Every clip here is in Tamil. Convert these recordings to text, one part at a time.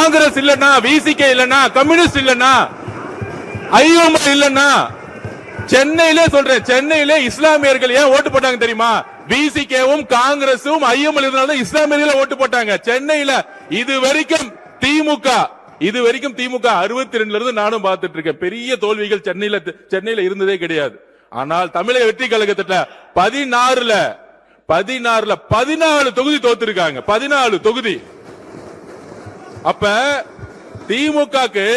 காங்கிரஸ் இல்லன்னா, விசிகே இல்லன்னா, கம்யூனிஸ்ட் இல்லன்னா, ஐஎம்எல் இல்லன்னா, சென்னையிலே சொல்றேன், சென்னையிலே இஸ்லாமியர்கள் ஏன் ஓட்டு போட்டாங்க தெரியுமா? விசிகேவும் காங்கிரசும் ஐஎம்எல் இருந்தனால இஸ்லாமியர்கள் ஓட்டு போட்டாங்க சென்னையில. இது வரைக்கும் திமுக 62 இருந்து நானும் பார்த்துட்டு இருக்கேன். பெரிய தோல்விகள் சென்னையில இருந்ததே கிடையாது. ஆனால் தமிழக வெற்றி கழகத்துல 14 தொகுதி தோத்துருக்காங்க. 14 தொகுதி. அப்ப திமுகக்கு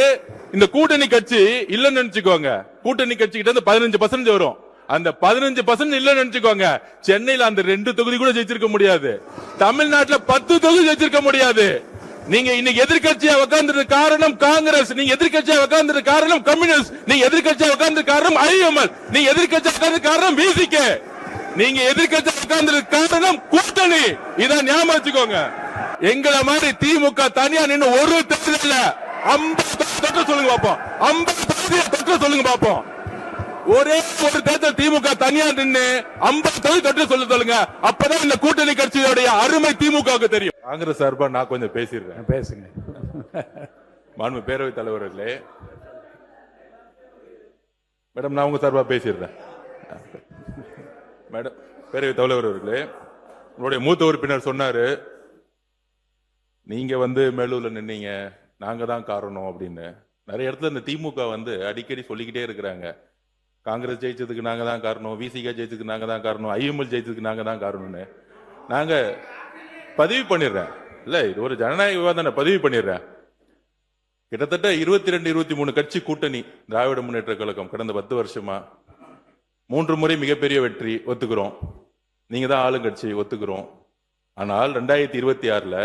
இந்த கூட்டணி கட்சி இல்லன்னு நினைச்சுக்கோங்க. கூட்டணி கட்சி கிட்ட இருந்து 15% வரும். அந்த 15% இல்லன்னு நினைச்சுக்கோங்க. சென்னையில அந்த 2 தொகுதி கூட ஜெயிச்சிருக்க முடியாது. தமிழ்நாட்டுல 10 தொகுதி ஜெயிச்சிருக்க முடியாது. நீங்க இன்னைக்கு எதிர்க்கட்சியா உட்கார்ந்து காரணம் காங்கிரஸ், நீங்க எதிர்க்கட்சியா உட்கார்ந்து காரணம் கம்யூனிஸ்ட், நீங்க எதிர்க்கட்சியா உட்கார்ந்து காரணம் ஐஎம்எல், நீங்க எதிர்க்கட்சியா உட்கார்ந்து காரணம் விசிகே, நீங்க எதிர்க்கட்சியா உட்கார்ந்து காரணம் கூட்டணி. இதான் ஞாபகம் வச்சுக்கோங்க. எங்களை மாதிரி திமுக தனியா நின்று ஒரு தேர்தல் 50 தொற்ற சொல்லுங்க பாப்போம். 50 தொற்ற சொல்லுங்க பாப்போம். ஒரே ஒரு தேர்தல் திமுக தனியா நின்று 50 தொற்ற சொல்லுங்க. அப்பதான் இந்த கூட்டணி கட்சியோடைய அருமை திமுகவுக்கு தெரியும். காங்கிரஸ் சார்பா நான் கொஞ்சம் பேசிடுறேன். பேசுங்க. மாண்பு பேரவைத் தலைவர்களே, மேடம் நான் உங்க சார்பா பேசிடுறேன். மேடம் பேரவைத் தலைவர் அவர்களே, உங்களுடைய மூத்த உறுப்பினர் சொன்னாரு, நீங்க மேலூர்ல நின்னீங்க, நாங்க தான் காரணம் அப்படின்னு. நிறைய இடத்துல இந்த திமுக அடிக்கடி சொல்லிக்கிட்டே இருக்கிறாங்க, காங்கிரஸ் ஜெயிச்சதுக்கு நாங்க தான் காரணம், விசிகா ஜெயிச்சதுக்கு நாங்க தான் காரணம், ஐஎம்எல் ஜெயிச்சதுக்கு நாங்க தான் காரணம்னு. நாங்க பதிவு பண்ணிடுறேன். இல்ல, இது ஒரு ஜனநாயக விவாதம், பதிவு பண்ணிடுறேன். கிட்டத்தட்ட 22-23 கட்சி கூட்டணி திராவிட முன்னேற்ற கழகம் கடந்த 10 வருஷமா 3 முறை மிகப்பெரிய வெற்றி, ஒத்துக்கிறோம். நீங்க தான் ஆளுங்கட்சி, ஒத்துக்கிறோம். ஆனால் 2026ல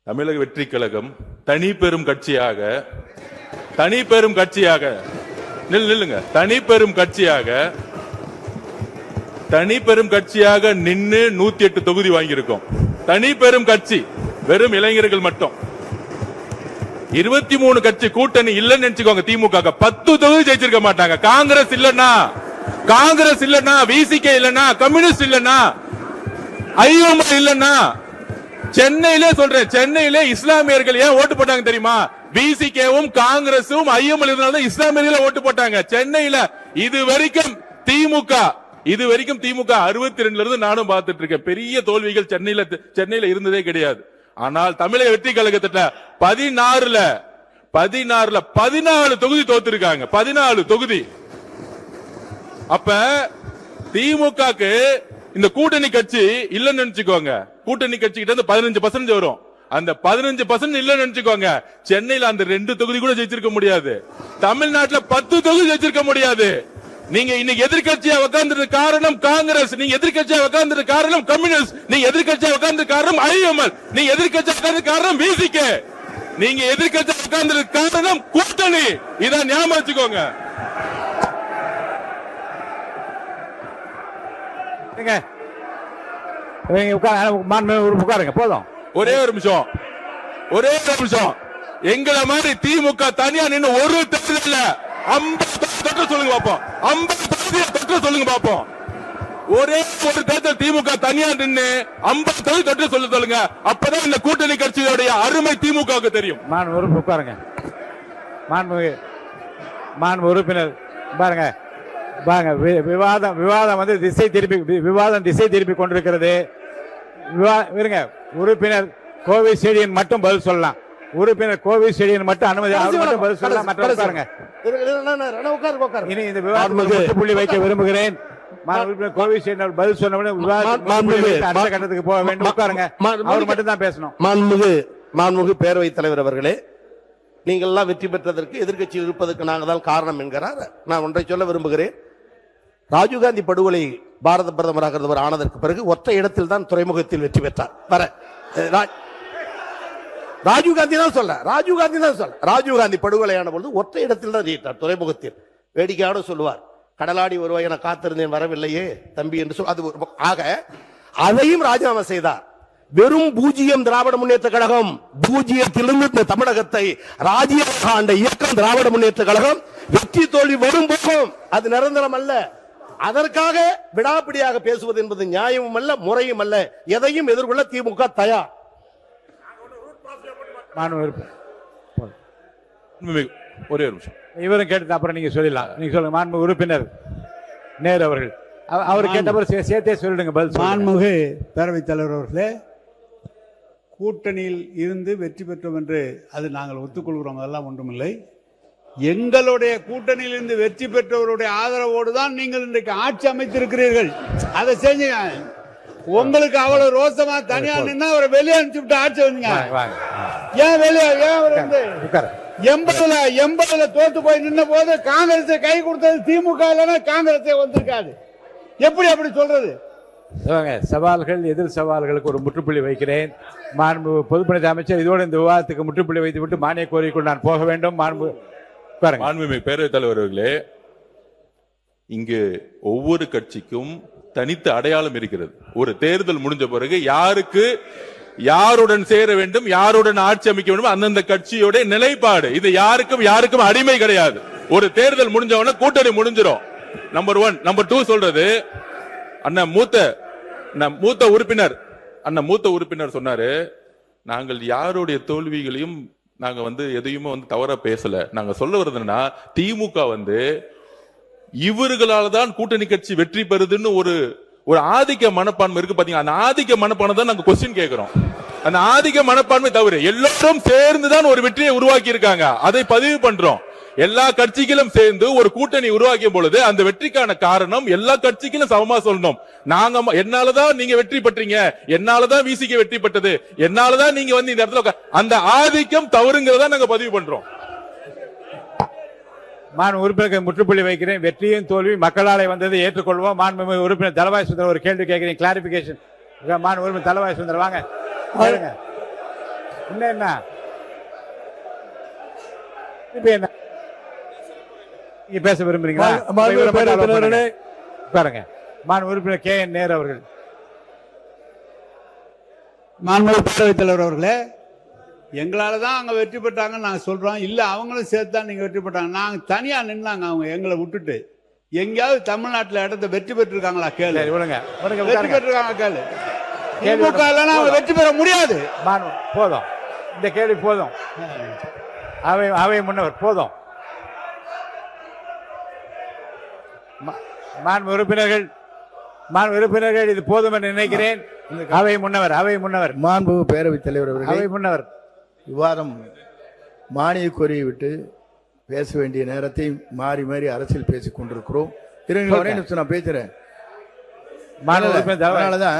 தமிழக வெற்றி கழகம் தனி பெரும் கட்சியாக நில்லுங்க, தனி பெரும் கட்சியாக நின்னு 108 தொகுதி வாங்கியிருக்கோம். தனி பெரும் கட்சி, வெறும் இளைஞர்கள் மட்டும். 23 கட்சி கூட்டணி இல்லன்னு நினைச்சுக்கோங்க. திமுக 10 தொகுதி ஜெயிச்சிருக்க மாட்டாங்க. காங்கிரஸ் இல்லன்னா, விசிகே இல்லன்னா, கம்யூனிஸ்ட் இல்லன்னா, ஐஎம்எல் இல்லன்னா, சென்னையிலே சொல்றேன், சென்னையிலே இஸ்லாமியர்கள் ஏன் ஓட்டு போட்டாங்க தெரியுமா? விசிகேவும் காங்கிரசும் ஐஎம்எல் இருந்தனால இஸ்லாமியர்கள் ஓட்டு போட்டாங்க சென்னையில. இது வரைக்கும் திமுக 62 இருந்து நானும் பார்த்துட்டு இருக்கேன். பெரிய தோல்விகள் சென்னையில இருந்ததே கிடையாது. ஆனால் தமிழக வெற்றி கழகத்துல 14 தொகுதி தோத்துருக்காங்க. 14 தொகுதி. அப்ப திமுகக்கு இந்த கூட்டணி கட்சி இல்லன்னு நினைச்சுக்கோங்க. கூட்டணி கட்சி கிட்ட இருந்து 15% வரும். அந்த 15% இல்லன்னு நினைச்சுக்கோங்க. சென்னையில அந்த 2 தொகுதி கூட ஜெயிச்சிருக்க முடியாது. தமிழ்நாட்டுல 10 தொகுதி ஜெயிச்சிருக்க முடியாது. நீங்க இன்னைக்கு எதிர்க்கட்சியா உட்கார்ந்து காரணம் காங்கிரஸ், நீங்க எதிர்க்கட்சியா உட்கார்ந்து காரணம் கம்யூனிஸ்ட், நீங்க எதிர்க்கட்சியா உட்கார்ந்து காரணம் ஐஎம்எல், நீங்க எதிர்க்கட்சியா உட்கார்ந்து காரணம் விசிகே, நீங்க எதிர்க்கட்சியா உட்கார்ந்து காரணம் கூட்டணி. இதான் ஞாபகம் வச்சுக்கோங்க. உட்காருங்க போதும். ஒரே ஒரு நிமிஷம். எங்களை மாதிரி திமுக தனியா நின்று ஒரு தேர்தல் 50 தொற்ற சொல்லுங்க பாப்போம். 50 தொற்ற சொல்லுங்க பாப்போம். ஒரே ஒரு தேர்தல் திமுக தனியா நின்று 50 தொற்ற சொல்லுங்க. அப்பதான் இந்த கூட்டணி கட்சியோடைய அருமை திமுகவுக்கு தெரியும். உட்காருங்க. மாண்பு உறுப்பினர் பாருங்க, விவாதம் திசை திருப்பி கொண்டிருக்கிறது. உறுப்பினர் கோவை செடியன் மட்டும் பதில் சொல்லலாம். உறுப்பினர் கோவை செடியன் மட்டும் அனுமதி, அவர் மட்டும் பதில் சொல்லலாம். மற்ற இனி இந்த விவாதம் புள்ளி வைக்க விரும்புகிறேன். கோவை செடியன் பதில் சொன்ன அடுத்த கட்டத்துக்கு போக வேண்டும். உட்காருங்க, அவர் மட்டும் தான் பேசணும். மாண்புமிகு பேரவைத் தலைவர் அவர்களே, நீங்கள் எல்லாம் வெற்றி பெற்றதற்கு எதிர்க்கட்சியில் இருப்பதற்கு நாங்கள் தான் காரணம் என்கிறார். நான் ஒன்றை சொல்ல விரும்புகிறேன். ராஜீவ்காந்தி படுகொலை பாரத பிரதமராக ஆனதற்கு பிறகு ஒற்றை இடத்தில் தான் துறைமுகத்தில் வெற்றி பெற்றார். ராஜீவ்காந்தி தான் சொல்ல, ராஜீவ்காந்தி படுகொலையான பொழுது ஒற்றை இடத்தில் தான் ஜெயித்தார், துறைமுகத்தில். வேடிக்கையோடு சொல்லுவார், கடலாடி வருவாய் என காத்திருந்தேன் வரவில்லையே தம்பி என்று சொல். அது ஆக அதையும் ராஜினாமா செய்தார். வெறும் 0 திராவிட முன்னேற்ற கழகம், 0த்திலிருந்து தமிழகத்தை ராஜ்யம் ஆண்ட இயக்கம் திராவிட முன்னேற்ற கழகம். வெற்றி தோல்வி வரும் போகும், அது நிரந்தரம் அல்ல. அதற்காக விடாப்பிடியாக பேசுவது என்பது நியாயமும் அல்ல, முறையும் அல்ல. எதையும் எதிர்கொள்ள திமுக தயார். ஒரே ஒரு நிமிஷம். இவரும் கேட்டு அப்புறம் நீங்க சொல்லிடலாம். நீங்க சொல்லுங்க. மாண்பு உறுப்பினர் நேரு அவர்கள் அவர் கேட்டப்பறம் சேர்த்தே சொல்லிடுங்க பதில். மாண்புமிகு பேரவைத் தலைவர் அவர்களே, கூட்டணியில் இருந்து வெற்றி பெற்றோம் என்று அது நாங்கள் ஒத்துக்கொள்கிறோம், அதெல்லாம் ஒன்றுமில்லை. எங்களுடைய கூட்டணியில் இருந்து வெற்றி பெற்றவருடைய ஆதரவோடு தான் நீங்கள் இன்றைக்கு ஆட்சி அமைத்திருக்கிறீர்கள். அதை செஞ்சு உங்களுக்கு அவ்வளவு ரோசமா தனியா நின்னா அவரை வெளியே அனுப்பிச்சு விட்டு ஆட்சி வந்தீங்க. ஏன் வெளியே வந்து 80ல தோத்து போய் நின்ன போது காங்கிரஸை கை கொடுத்தது திமுக இல்லைன்னா காங்கிரஸே வந்திருக்காது. எப்படி அப்படி சொல்றது? சவால்கள் எதிர் சவால்களுக்கு ஒரு முற்றுப்புள்ளி வைக்கிறேன். மாண்பு பொதுப்பணித்துறை அமைச்சர் இதோடு இந்த விவாதத்துக்கு முற்றுப்புள்ளி வைத்து விட்டு மானிய கோரிக்கைக்குள் நான் போக வேண்டும். மாண்புமிகு பேரவைத் தலைவர் அவர்களே, இங்கு ஒவ்வொரு கட்சிக்கும் தனித்த அடையாளம் இருக்கிறது. ஒரு தேர்தல் முடிஞ்ச பிறகு யாருக்கு யாருடன் சேர வேண்டும், யாருடன் ஆட்சி அமைக்க வேண்டும், அந்தந்த கட்சியோட நிலைப்பாடு. இது யாருக்கும் அடிமை கிடையாது. ஒரு தேர்தல் முடிஞ்சவன கூட்டணி முடிஞ்சிடும். நம்பர் 1. நம்பர் 2 சொல்றது அண்ணன் மூத்த உறுப்பினர் சொன்னாரு, நாங்கள் யாருடைய தோல்விகளையும் நாங்க எதையுமே தவறா பேசல. நாங்க சொல்ல வருதுன்னா திமுக இவர்களால தான் கூட்டணி கட்சி வெற்றி பெறுதுன்னு ஒரு ஆதிக்க மனப்பான்மை இருக்கு பாத்தீங்க. அந்த ஆதிக்க மனப்பான்மை தான் நாங்க கொஸ்டின் கேட்கிறோம். அந்த ஆதிக்க மனப்பான்மை தவிர எல்லாரும் சேர்ந்துதான் ஒரு வெற்றியை உருவாக்கி இருக்காங்க. அதை பதிவு பண்றோம். எல்லா கட்சிகளும் சேர்ந்து ஒரு கூட்டணி உருவாக்கிய பொழுது அந்த வெற்றிக்கான காரணம் எல்லா கட்சிகளும் சமமா சொல்லணும். நாங்க என்னாலதான் நீங்க வெற்றி பெற்றீங்க, என்னாலதான் விசிக வெற்றி பெற்றது, என்னாலதான் நீங்க இந்த இடத்துல அந்த ஆதிக்கம் தவறுங்கிறதா நாங்க பதிவு பண்றோம். மாண்பு உறுப்பினருக்கு முற்றுப்புள்ளி வைக்கிறேன். வெற்றியும் தோல்வி மக்களாலே வந்தது, ஏற்றுக்கொள்வோம். மாண்பு உறுப்பினர் தலவாய் சுந்தர் ஒரு கேள்வி கேட்கிறேன், கிளாரிபிகேஷன். மாண்பு உறுப்பினர் தலவாய் சுந்தர் வாங்க. என்ன இப்ப என்ன நீங்க பேச விரும்புறீங்களா? பாருங்க. மாண்பு உறுப்பினர் KN நேரு அவர்கள். மாண்புமிகு பேரவைத் தலைவர் அவர்களே, எங்களால தான் அவங்க வெற்றி பெற்றாங்கன்னு நாங்கள் சொல்றோம். இல்ல அவங்களும் சேர்த்து தான் நீங்க வெற்றி பெற்றாங்க. நாங்க தனியா நின்னாங்க அவங்க எங்களை விட்டுட்டு. எங்கேயாவது தமிழ்நாட்டில் இடத்த வெற்றி பெற்றிருக்காங்களா கேளு. வெற்றி பெற்றிருக்காங்க கேளு. திமுக இல்லைன்னா அவங்க வெற்றி பெற முடியாது. போதும், இந்த கேள்வி போதும். அவை முன்னவர் போதும். மாண்பு உறுப்பினர்கள் இது போதும் என்று நினைக்கிறேன். அவை முன்னவர் மாண்பு பேரவைத் தலைவர் அவர்கள், அவை முன்னவர் விவாதம் மானிய கோரியை விட்டு பேச வேண்டிய நேரத்தை மாறி மாறி அரசியல் பேசிக் கொண்டிருக்கிறோம். ஒரே நிமிஷம் நான் பேசுறேன். அதனாலதான்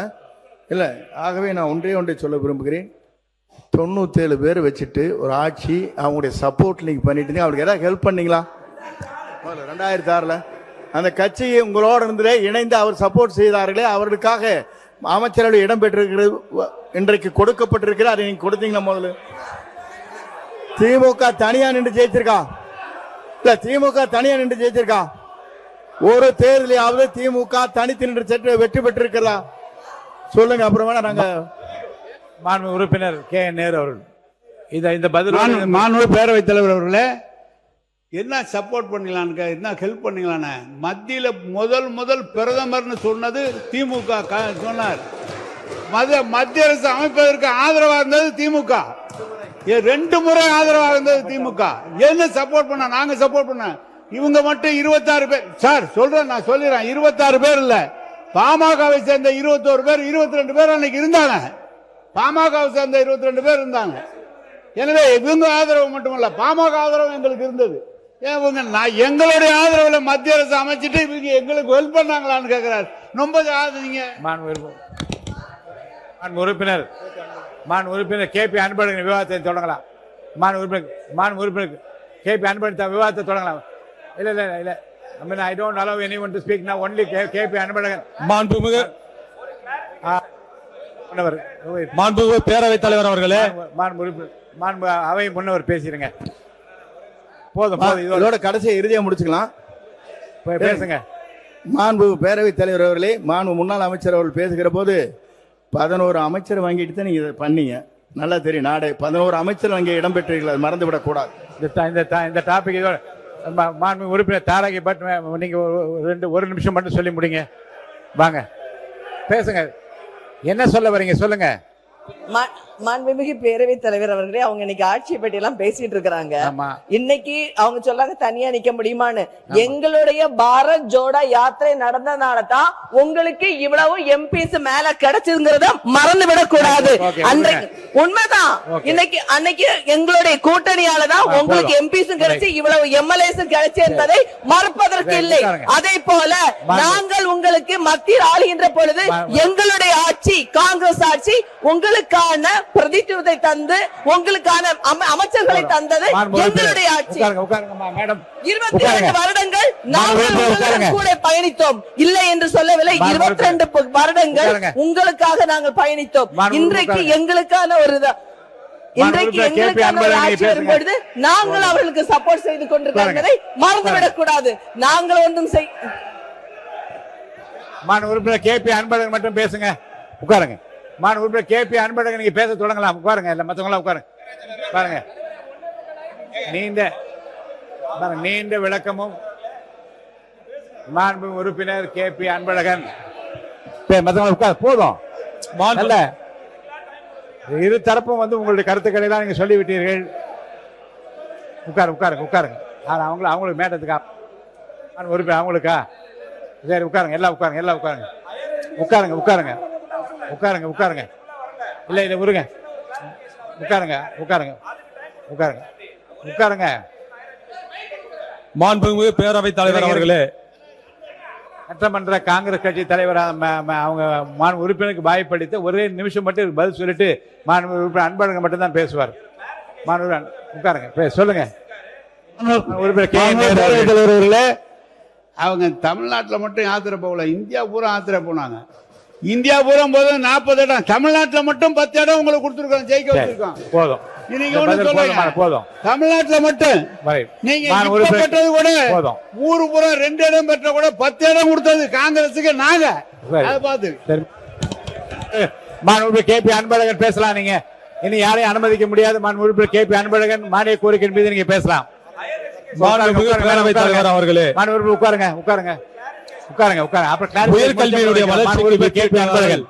இல்ல, ஆகவே நான் ஒன்றை சொல்ல விரும்புகிறேன். 97 பேர் வச்சுட்டு ஒரு ஆட்சி அவங்களுடைய சப்போர்ட் நீங்க பண்ணிட்டு அவங்களுக்கு ஏதாவது ஹெல்ப் பண்ணீங்களா? 2006 அந்த கட்சியை உங்களோட இருந்தே இணைந்து அவர் சப்போர்ட் செய்தார்களே, அவர்களுக்காக அமைச்சரவை இடம் பெற்றிருக்கிறது, இன்றைக்கு கொடுக்கப்பட்டிருக்கிறது. அதை நீங்க கொடுத்தீங்களா? முதல்ல திமுக தனியா நின்று ஜெயிச்சிருக்கா? இல்ல, திமுக தனியா நின்று ஜெயிச்சிருக்கா? ஒரு தேர்தலையாவது திமுக தனித்து நின்று வெற்றி பெற்றிருக்கிறதா? சொல்லுங்க. அப்புறம் வேணா நாங்க. மாண்பு உறுப்பினர் KN நேரு அவர்கள் இந்த பதில். மாண்பு பேரவைத் தலைவர் அவர்களே, என்ன சப்போர்ட் பண்ணலான்னு, என்ன ஹெல்ப் பண்ணீங்களான்னு மத்தியில முதல் பிரதமர்னு சொன்னது திமுக சொன்னார். மத்திய அரசு அமைப்பதற்கு ஆதரவா இருந்தது திமுக. 2 முறை ஆதரவாக இருந்தது திமுக. என்ன சப்போர்ட் பண்ண? நாங்க சப்போர்ட் பண்ண. இவங்க மட்டும் 26 பேர் சார் சொல்றேன், நான் சொல்லிடுறேன். 26 பேர் இல்ல, பாமகவை சேர்ந்த 21 பேர், 22 பேர் அன்னைக்கு இருந்தாங்க. பாமகவை சேர்ந்த 22 பேர் இருந்தாங்க. எனவே இவங்க ஆதரவு மட்டுமல்ல, பாமக ஆதரவு எங்களுக்கு இருந்தது. எங்களுடைய ஆதரவுல மத்திய அரசு அமைச்சிட்டு இவங்க எங்களுக்கு ஹெல்ப் பண்ணாங்களான்னு கேட்கிறார். ரொம்ப நீங்க மாண்பு உறுப்பினர் KP அன்பழகன் விவாதத்தை தொடங்கலாம். மாண்பு உறுப்பினர் KP அன்பழகன் விவாதத்தை தொடங்கலாம். இல்ல I mean, I don't allow anyone to speak now. Only KP Anbazhagan. மாண்புமிகு பேரவைத் தலைவர் அவர்களே, மாண்பு அவை முன்னவர் பேசிருங்க. போதும், இதோட கடைசியை இறுதியா முடிச்சுக்கலாம். பேசுங்க. மாண்பு பேரவைத் தலைவர் அவர்களே, மாண்பு முன்னாள் அமைச்சர் அவர்கள் பேசுகிற போது 11 அமைச்சர் வாங்கிட்டு தான் நீங்க இதை பண்ணீங்க. நல்லா தெரியும். நாடு 11 அமைச்சர் வாங்கி இடம் பெற்றீர்கள், அது மறந்து விடக்கூடாது. இந்த டாபிக் இதோட மாண்பு உறுப்பினர் தாராகி பட் நீங்க ஒரு நிமிஷம் மட்டும் சொல்லி முடிங்க. வாங்க பேசுங்க. என்ன சொல்ல வரீங்க சொல்லுங்க. மாண்புமிகு பேரவைத் தலைவர் அவர்களே, அவங்க இன்னைக்கு ஆட்சியை பற்றி எல்லாம் பேசிட்டு இருக்கிறாங்க. ஆமா. இன்னைக்கு அவங்க சொல்லாங்க தனியா நிக்க முடியுமான்னு. எங்களுடைய பாரத் ஜோடா யாத்திரை நடந்ததுனால தான் உங்களுக்கு இவ்வளவு எம்பிஸ் மேல கிடைச்சிருக்கிறத மறந்து விடக் கூடாது. Okay, அன்றைக்கு உண்மைதான். இன்னைக்கு அன்னைக்கு எங்களுடைய கூட்டணியால தான் உங்களுக்கு எம்பிஸும் கிடைச்சு இவ்வளவு எம்எல்ஏஸும் கிடைச்சு என்பதை மறுப்பதற்கு இல்லை. அதே போல நாங்கள் உங்களுக்கு மத்தியில் ஆளுகின்ற பொழுது எங்களுடைய ஆட்சி காங்கிரஸ் ஆட்சி உங்களுக்கான பிரதித்துவத்தை தந்து உங்களுக்கான அமைச்சர்களை தந்தது எங்களுடைய ஆட்சி. மேடம் 22 வருடங்கள் நாங்கள் உங்களுடன் கூட பயணித்தோம். இல்லை என்று சொல்லவில்லை. 22 வருடங்கள் உங்களுக்காக நாங்கள் பயணித்தோம். இன்றைக்கு எங்களுக்கான ஒரு இன்றைக்கு எங்களுக்கான ஒரு ஆட்சி வரும்பொழுது நாங்கள் அவர்களுக்கு சப்போர்ட் செய்து கொண்டிருக்கிறதை மறந்துவிடக் கூடாது. நாங்கள் ஒன்றும் உறுப்பினர் கேபி அன்பழகன் மட்டும் பேசுங்க. உட்காருங்க. உறுப்பினர் கேபி அன்பழகன் நீங்க பேச தொடங்கலாம். உட்காருங்க. இல்ல மத்தவங்க உட்காருங்க. பாருங்க, நீண்ட விளக்கமும் மாண்பு உறுப்பினர் கேபி அன்பழகன் மத்தவங்க உட்காரு. போதும். இல்ல இரு தரப்பும் உங்களுடைய கருத்துக்களை எல்லாம் நீங்க சொல்லிவிட்டீர்கள். உட்காருங்க. அவங்களுக்கு மேட்டத்துக்கா உறுப்பினர் அவங்களுக்கா? சரி உட்காருங்க. எல்லாம் உட்காருங்க. இல்ல இதை விடுங்க. உட்காருங்க. மாண்புமிகு பேரவைத் தலைவர் அவர்களே, சட்டமன்ற காங்கிரஸ் கட்சி தலைவர் அவங்க உறுப்பினருக்கு வாய்ப்பளித்து ஒரே நிமிஷம் மட்டும் பதில் சொல்லிட்டு உறுப்பினர் அன்பழகன் மட்டும் தான் பேசுவார். உட்காருங்க. சொல்லுங்க. அவர்களே, அவங்க தமிழ்நாட்டில் மட்டும் யாத்திரை போகல, இந்தியா பூரா யாத்திரை போனாங்க. இந்தியா பூரா போது 40 இடம், தமிழ்நாட்டில் மட்டும் 10 இடம் உங்களுக்கு கொடுத்துருக்கோம், ஜெயிக்க வச்சிருக்கோம். போதும். நீங்க ஒண்ணு சொல்லுங்க. போதும். தமிழ்நாட்டில் மட்டும் நீங்க பெற்றது கூட ஊரு பூரா 2 இடம் பெற்ற கூட 10 இடம் கொடுத்தது காங்கிரஸுக்கு. நாங்க அதை பார்த்து கேபி அன்பழகன் பேசலாம். நீங்க இனி யாரையும் அனுமதிக்க முடியாது. உறுப்பினர் கேபி அன்பழகன் மானிய கோரிக்கை மீது நீங்க பேசலாம். பேரவைத் தலைவர் அவர்களே, உட்காருங்க. அப்புறம் உயர்கல்வியினுடைய வளர்ச்சி கேபி அன்பழகன்